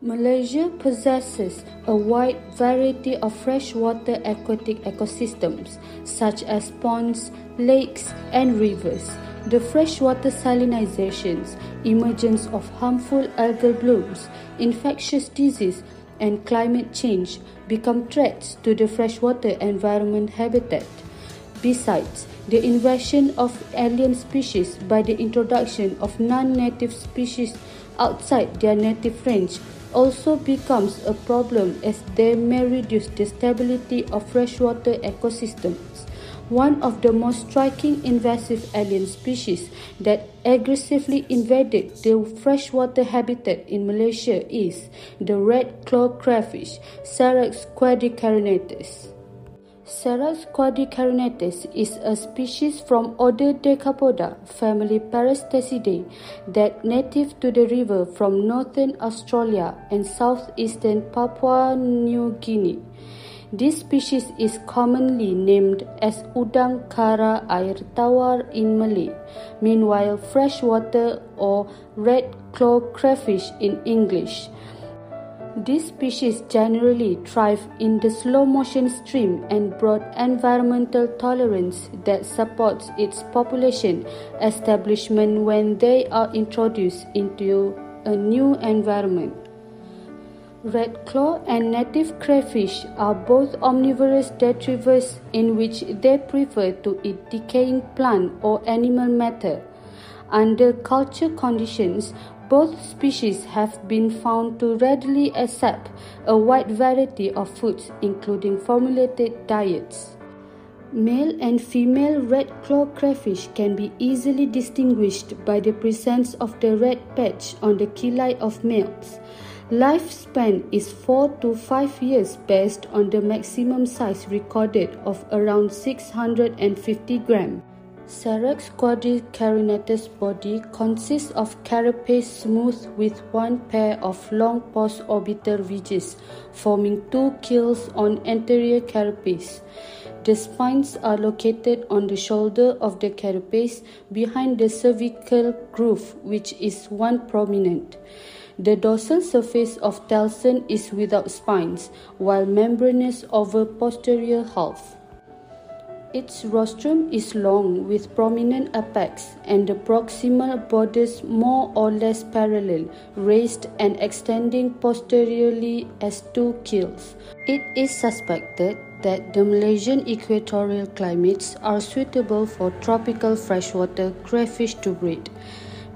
Malaysia possesses a wide variety of freshwater aquatic ecosystems, such as ponds, lakes, and rivers. The freshwater salinizations, emergence of harmful algal blooms, infectious disease, and climate change become threats to the freshwater environment habitat. Besides, the invasion of alien species by the introduction of non-native species outside their native range also becomes a problem as they may reduce the stability of freshwater ecosystems. One of the most striking invasive alien species that aggressively invaded the freshwater habitat in Malaysia is the red-clawed crayfish, Syrax quadricarinatus. Syrax quadricarinatus is a species from order Decapoda, family Parasiticidae, that native to the river from northern Australia and southeastern Papua New Guinea. This species is commonly named as udang kara air tawar in Malay, meanwhile freshwater or red-clawed crayfish in English. This species generally thrive in the slow-motion stream and broad environmental tolerance that supports its population establishment when they are introduced into a new environment. Red-claw and native crayfish are both omnivorous detritivores in which they prefer to eat decaying plant or animal matter. Under culture conditions, both species have been found to readily accept a wide variety of foods, including formulated diets. Male and female red-clawed crayfish can be easily distinguished by the presence of the red patch on the cheili of males. Lifespan is 4 to 5 years based on the maximum size recorded of around 650 grams. Syrax quadricarinatus body consists of carapace smooth with one pair of long post-orbital ridges, forming two quills on anterior carapace. The spines are located on the shoulder of the carapace behind the cervical groove, which is one prominent. The dorsal surface of telson is without spines, while membranous over posterior half. Its rostrum is long with prominent apex and the proximal borders more or less parallel, raised and extending posteriorly as two quills. It is suspected that the Malaysian equatorial climates are suitable for tropical freshwater crayfish to breed.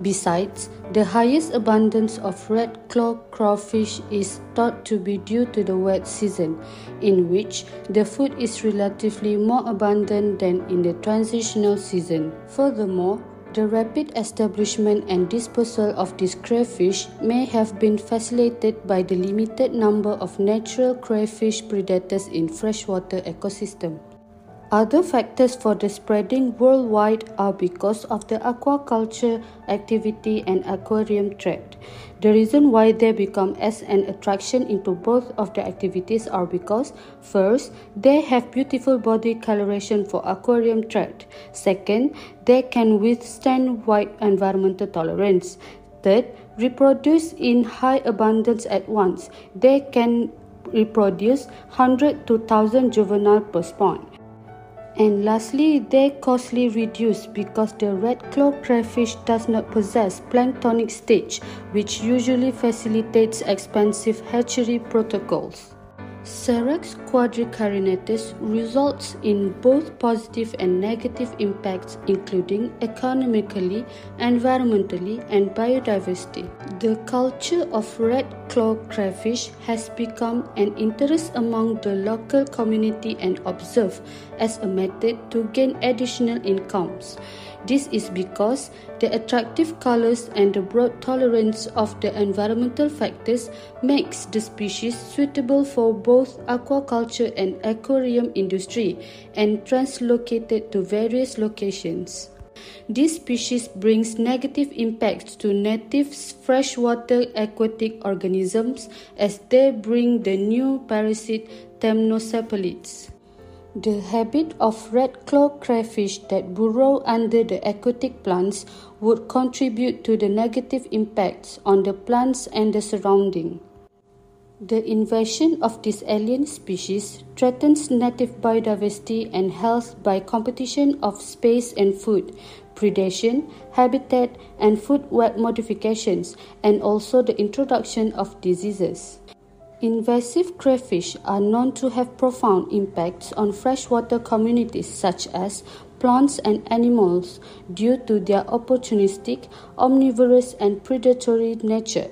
Besides, the highest abundance of red-clawed crawfish is thought to be due to the wet season, in which the food is relatively more abundant than in the transitional season. Furthermore, the rapid establishment and dispersal of these crayfish may have been facilitated by the limited number of natural crayfish predators in freshwater ecosystem. Other factors for the spreading worldwide are because of the aquaculture activity and aquarium trade. The reason why they become as an attraction into both of the activities are because, first, they have beautiful body coloration for aquarium trade. Second, they can withstand wide environmental tolerance. Third, reproduce in high abundance at once. They can reproduce 100 to 1,000 juveniles per spawn. And lastly, they costly reduce because the red-clawed crayfish does not possess planktonic stage, which usually facilitates expensive hatchery protocols. Syrax quadricarinatus results in both positive and negative impacts, including economically, environmentally, and biodiversity. The culture of red-clawed crayfish has become an interest among the local community and observed as a method to gain additional incomes. This is because the attractive colors and the broad tolerance of the environmental factors makes the species suitable for both aquaculture and aquarium industry and translocated to various locations. This species brings negative impacts to native freshwater aquatic organisms as they bring the new parasite temnocephalids. The habit of red-clawed crayfish that burrow under the aquatic plants would contribute to the negative impacts on the plants and the surrounding. The invasion of this alien species threatens native biodiversity and health by competition of space and food, predation, habitat, and food web modifications, and also the introduction of diseases. Invasive crayfish are known to have profound impacts on freshwater communities such as plants and animals due to their opportunistic, omnivorous, and predatory nature.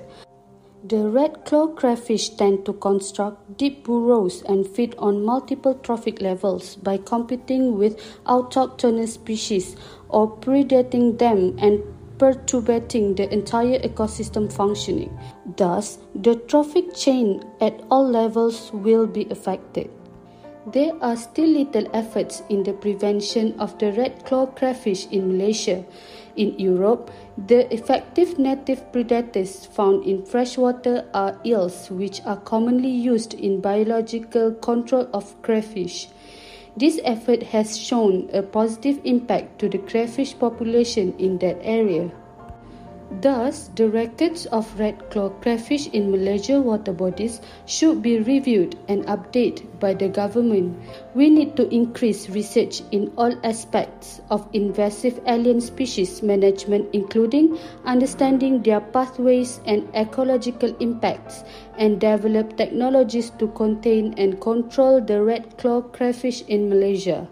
The red-claw crayfish tend to construct deep burrows and feed on multiple trophic levels by competing with autochthonous species or predating them and perturbating the entire ecosystem functioning. Thus, the trophic chain at all levels will be affected. There are still little efforts in the prevention of the red-claw crayfish in Malaysia. In Europe, the effective native predators found in freshwater are eels, which are commonly used in biological control of crayfish. This effort has shown a positive impact to the crayfish population in that area. Thus, the records of red-claw crayfish in Malaysia water bodies should be reviewed and updated by the government. We need to increase research in all aspects of invasive alien species management, including understanding their pathways and ecological impacts, and develop technologies to contain and control the red-claw crayfish in Malaysia.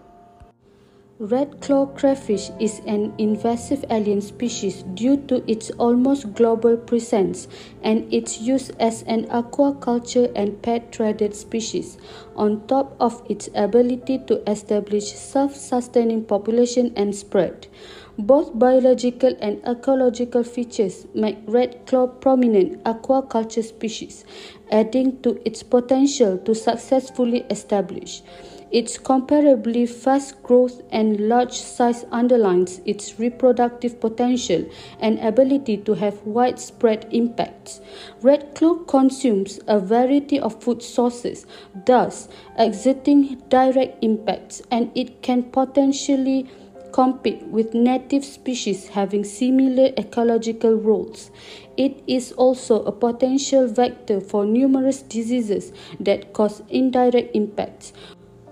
Red-claw crayfish is an invasive alien species due to its almost global presence and its use as an aquaculture and pet traded species, on top of its ability to establish self-sustaining population and spread. Both biological and ecological features make red-claw prominent aquaculture species, adding to its potential to successfully establish. Its comparably fast growth and large size underlines its reproductive potential and ability to have widespread impacts. Red-claw consumes a variety of food sources, thus exerting direct impacts, and it can potentially compete with native species having similar ecological roles. It is also a potential vector for numerous diseases that cause indirect impacts.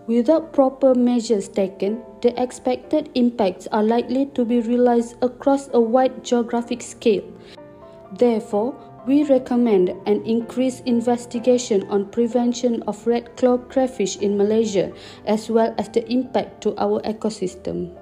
Without proper measures taken, the expected impacts are likely to be realized across a wide geographic scale. Therefore, we recommend an increased investigation on prevention of red-claw crayfish in Malaysia, as well as the impact to our ecosystem.